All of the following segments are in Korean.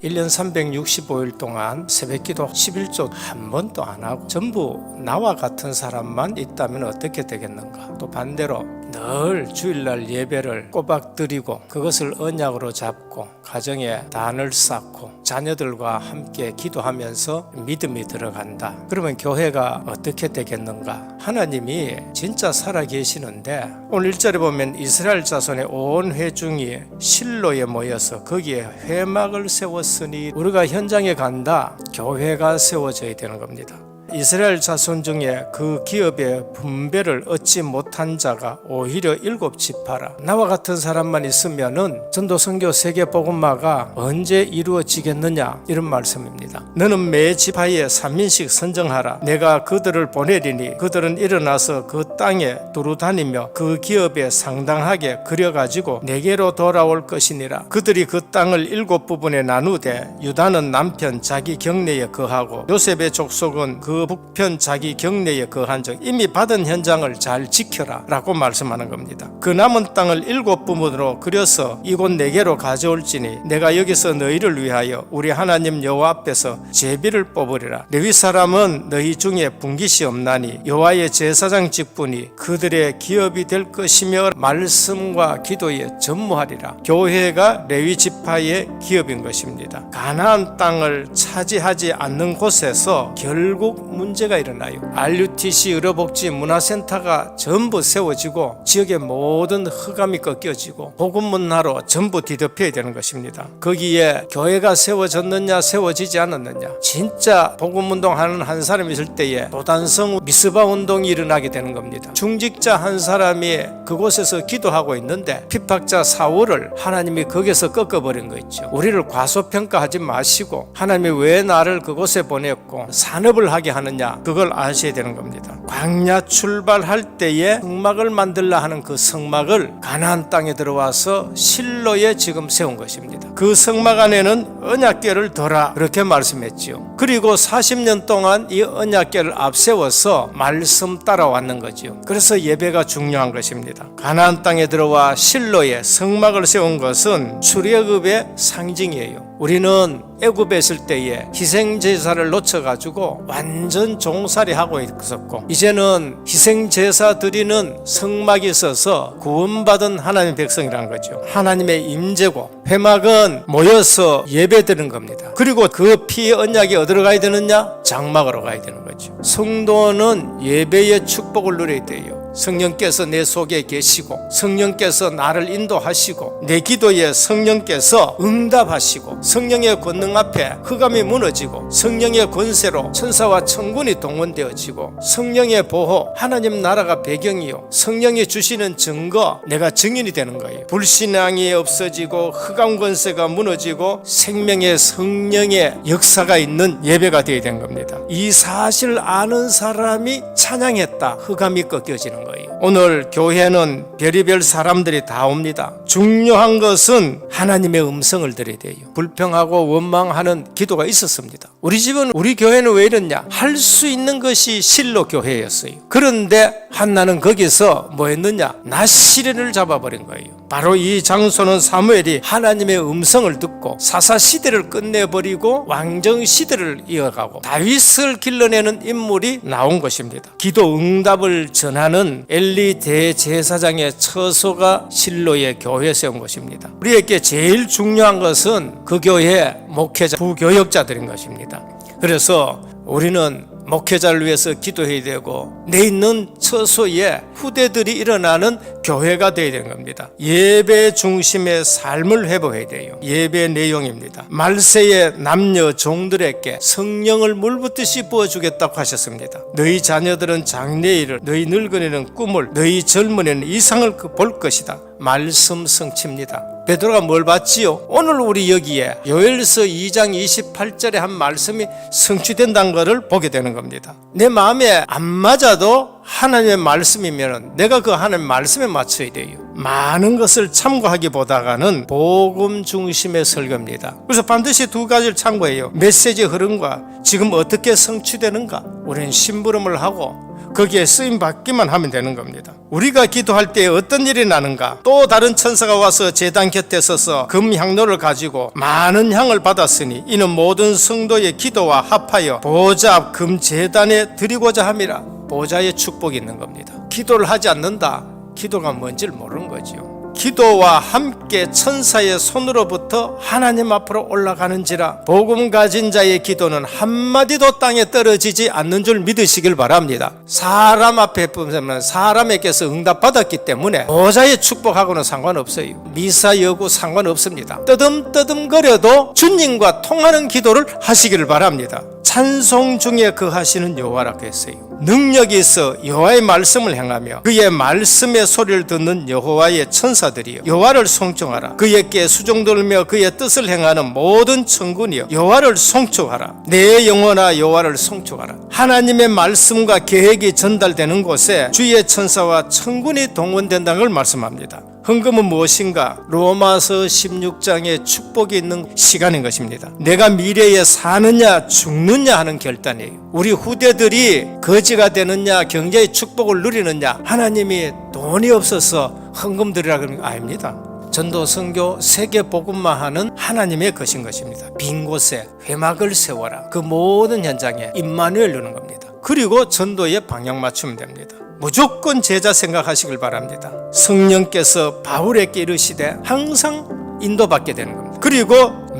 1년 365일 동안 새벽기도 11조 한 번도 안 하고 전부 나와 같은 사람만 있다면 어떻게 되겠는가? 또 반대로 늘 주일날 예배를 꼬박 드리고 그것을 언약으로 잡고 가정에 단을 쌓고 자녀들과 함께 기도하면서 믿음이 들어간다. 그러면 교회가 어떻게 되겠는가? 하나님이 진짜 살아계시는데 오늘 1절에 보면 이스라엘 자손의 온 회중이 실로에 모여서 거기에 회막을 세웠으니 우리가 현장에 간다. 교회가 세워져야 되는 겁니다. 이스라엘 자손 중에 그 기업의 분배를 얻지 못한 자가 오히려 7지파라. 나와 같은 사람만 있으면은 전도 선교 세계 복음화가 언제 이루어지겠느냐 이런 말씀입니다. 너는 매 지파에 3인씩 선정하라. 내가 그들을 보내리니 그들은 일어나서 그 땅에 두루다니며 그 기업에 상당하게 그려가지고 내게로 돌아올 것이니라. 그들이 그 땅을 7부분에 나누되 유다는 남편 자기 경내에 거하고 요셉의 족속은 그 북편 자기 경내에 거한 적 이미 받은 현장을 잘 지켜라 라고 말씀하는 겁니다. 그 남은 땅을 7부분으로 그려서 이곳 내게로 가져올지니 내가 여기서 너희를 위하여 우리 하나님 여호와 앞에서 제비를 뽑으리라. 레위 사람은 너희 중에 분깃이 없나니 여호와의 제사장 직분이 그들의 기업이 될 것이며 말씀과 기도에 전무하리라. 교회가 레위 지파의 기업인 것입니다. 가나안 땅을 차지하지 않는 곳에서 결국 문제가 일어나요. RUTC 의료복지 문화센터가 전부 세워지고 지역의 모든 흑암이 꺾여지고 복음문화로 전부 뒤덮여야 되는 것입니다. 거기에 교회가 세워졌느냐 세워지지 않았느냐, 진짜 복음운동하는 한 사람이 있을 때에 도단성 미스바 운동이 일어나게 되는 겁니다. 중직자 한 사람이 그곳에서 기도하고 있는데 핍박자 사울을 하나님이 거기서 꺾어버린 거 있죠. 우리를 과소평가하지 마시고 하나님이 왜 나를 그곳에 보냈고 산업을 하게 하느냐, 그걸 아셔야 되는 겁니다. 광야 출발할 때에 성막을 만들라 하는 그 성막을 가나안 땅에 들어와서 실로에 지금 세운 것입니다. 그 성막 안에는 언약궤를 둬라 그렇게 말씀했지요. 그리고 40년 동안 이 언약궤를 앞세워서 말씀 따라왔는 거지요. 그래서 예배가 중요한 것입니다. 가나안 땅에 들어와 실로에 성막을 세운 것은 출애굽의 상징이에요. 우리는 애굽에 있을 때에 희생제사를 놓쳐가지고 완전 종살이 하고 있었고, 이제는 희생제사 드리는 성막이 있어서 구원받은 하나님의 백성이라는 거죠. 하나님의 임재고, 회막은 모여서 예배드리는 겁니다. 그리고 그 피의 언약이 어디로 가야 되느냐? 장막으로 가야 되는 거죠. 성도는 예배의 축복을 누려야 돼요. 성령께서 내 속에 계시고 성령께서 나를 인도하시고 내 기도에 성령께서 응답하시고 성령의 권능 앞에 흑암이 무너지고 성령의 권세로 천사와 천군이 동원되어지고 성령의 보호, 하나님 나라가 배경이요, 성령이 주시는 증거, 내가 증인이 되는 거예요. 불신앙이 없어지고 흑암 권세가 무너지고 생명의 성령의 역사가 있는 예배가 되어야 되는 겁니다. 이 사실을 아는 사람이 찬양했다, 흑암이 꺾여지는 거예요. 오늘 교회는 별의별 사람들이 다 옵니다. 중요한 것은 하나님의 음성을 들어야 돼요. 불평하고 원망하는 기도가 있었습니다. 우리 집은, 우리 교회는 왜 이랬냐? 할 수 있는 것이 실로 교회였어요. 그런데 한나는 거기서 뭐 했느냐? 낮 시련을 잡아버린 거예요. 바로 이 장소는 사무엘이 하나님의 음성을 듣고 사사 시대를 끝내버리고 왕정 시대를 이어가고 다윗을 길러내는 인물이 나온 것입니다. 기도 응답을 전하는 엘리 대제사장의 처소가 실로의 교회 세운 것입니다. 우리에게 제일 중요한 것은 그 교회 목회자, 부교역자들인 것입니다. 그래서 우리는 목회자를 위해서 기도해야 되고 내 있는 처소에 후대들이 일어나는 교회가 되어야 되는 겁니다. 예배 중심의 삶을 회복해야 돼요. 예배 내용입니다. 말세의 남녀 종들에게 성령을 물붓듯이 부어주겠다고 하셨습니다. 너희 자녀들은 장래일을, 너희 늙은이는 꿈을, 너희 젊은이는 이상을 볼 것이다. 말씀 성취입니다. 베드로가 뭘 봤지요? 오늘 우리 여기에 요엘서 2장 28절에 한 말씀이 성취된다는 것을 보게 되는 겁니다. 내 마음에 안 맞아도 하나님의 말씀이면 내가 그 하나님의 말씀에 맞춰야 돼요. 많은 것을 참고하기보다는 복음 중심의 설교입니다. 그래서 반드시 두 가지를 참고해요. 메시지 흐름과 지금 어떻게 성취되는가. 우리는 심부름을 하고 거기에 쓰임 받기만 하면 되는 겁니다. 우리가 기도할 때 어떤 일이 나는가? 또 다른 천사가 와서 제단 곁에 서서 금 향로를 가지고 많은 향을 받았으니 이는 모든 성도의 기도와 합하여 보좌 앞 금 제단에 드리고자 함이라. 보좌의 축복이 있는 겁니다. 기도를 하지 않는다. 기도가 뭔지를 모르는 거지요. 기도와 함께 천사의 손으로부터 하나님 앞으로 올라가는지라. 복음 가진 자의 기도는 한마디도 땅에 떨어지지 않는 줄 믿으시길 바랍니다. 사람 앞에 보면 사람에게서 응답받았기 때문에 보좌의 축복하고는 상관없어요. 미사 여구 상관없습니다. 뜨듬뜨듬거려도 주님과 통하는 기도를 하시기를 바랍니다. 찬송 중에 거하시는 여호와라고 했어요. 능력이 있어 여호와의 말씀을 행하며 그의 말씀의 소리를 듣는 여호와의 천사들이여 여호와를 송축하라. 그에게 수종 들며 그의 뜻을 행하는 모든 천군이여 여호와를 송축하라. 내 영혼아 여호와를 송축하라. 하나님의 말씀과 계획이 전달되는 곳에 주의 천사와 천군이 동원된다는 걸 말씀합니다. 헌금은 무엇인가? 로마서 16장에 축복이 있는 시간인 것입니다. 내가 미래에 사느냐 죽느냐 하는 결단이에요. 우리 후대들이 거지가 되느냐 경제의 축복을 누리느냐, 하나님이 돈이 없어서 헌금 드리라 그런 거 아닙니다. 전도 선교 세계 복음화하는 하나님의 것인 것입니다. 빈 곳에 회막을 세워라. 그 모든 현장에 임마누엘 누는 겁니다. 그리고 전도에 방향 맞추면 됩니다. 무조건 제자 생각하시길 바랍니다. 성령께서 바울에게 이르시되 항상 인도받게 되는 겁니다. 그리고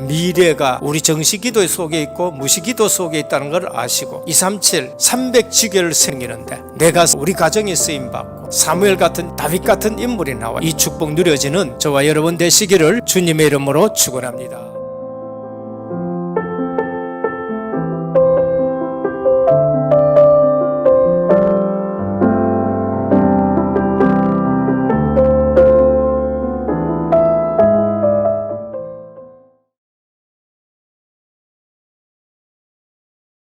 미래가 우리 정시기도 속에 있고 무시기도 속에 있다는 걸 아시고 237 300지교를 생기는데 내가 우리 가정에 쓰임받고 사무엘 같은 다윗 같은 인물이 나와 이 축복 누려지는 저와 여러분 되시기를 주님의 이름으로 축원합니다.